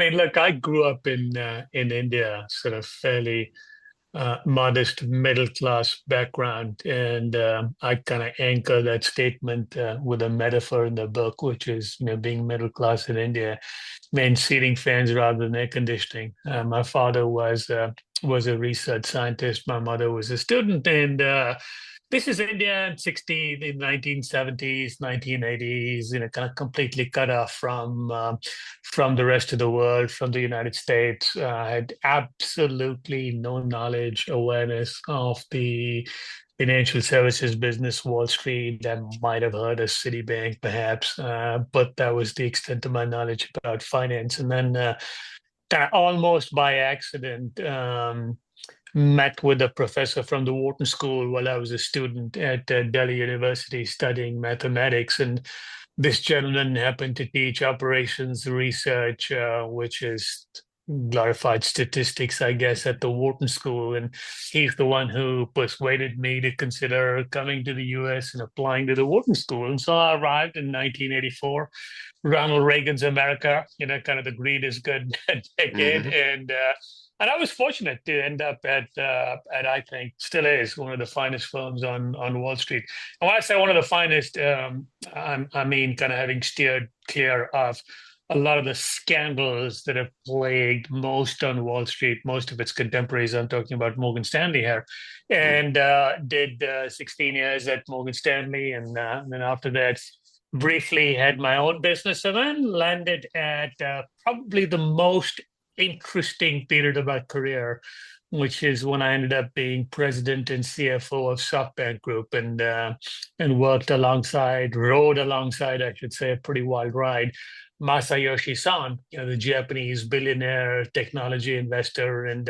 mean, look, I grew up in India, sort of fairly modest middle class background, and I kind of anchor that statement with a metaphor in the book, which is, being middle class in India means ceiling fans rather than air conditioning. My father was a research scientist. My mother was a student, and this is India in the 1970s, 1980s, kind of completely cut off from the rest of the world, from the United States. I had absolutely no knowledge, awareness of the financial services business, Wall Street. I might have heard of Citibank, perhaps, but that was the extent of my knowledge about finance. And then, kind of almost by accident, met with a professor from the Wharton School while I was a student at Delhi University studying mathematics. And this gentleman happened to teach operations research, which is glorified statistics, I guess, at the Wharton School. And he's the one who persuaded me to consider coming to the US and applying to the Wharton School. And so I arrived in 1984, Ronald Reagan's America, kind of the greed is good decade. Hmm. And I was fortunate to end up at I think still is one of the finest firms on Wall Street. And when I say one of the finest, I mean kind of having steered clear of a lot of the scandals that have plagued most on Wall Street, most of its contemporaries. I'm talking about Morgan Stanley here, and did 16 years at Morgan Stanley, and then after that, briefly had my own business, and then landed at probably the most interesting period of my career, which is when I ended up being president and CFO of SoftBank Group, and rode alongside, I should say, a pretty wild ride. Masayoshi Son, the Japanese billionaire technology investor, and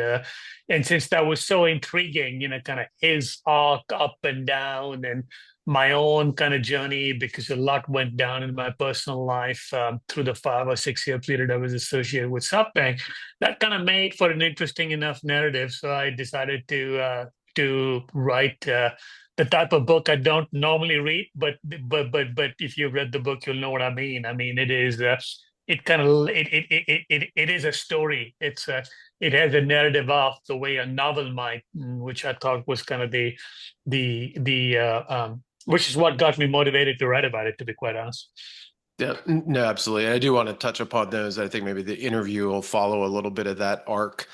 since that was so intriguing, kind of his arc up and down, and my own kind of journey, because a lot went down in my personal life through the 5 or 6 year period I was associated with SoftBank. That kind of made for an interesting enough narrative. So I decided to write the type of book I don't normally read, but if you've read the book, you'll know what I mean. I mean, it is a story. It has a narrative of the way a novel might, which I thought was kind of the which is what got me motivated to write about it, to be quite honest. Yeah, no, absolutely. And I do want to touch upon those. I think maybe the interview will follow a little bit of that arc.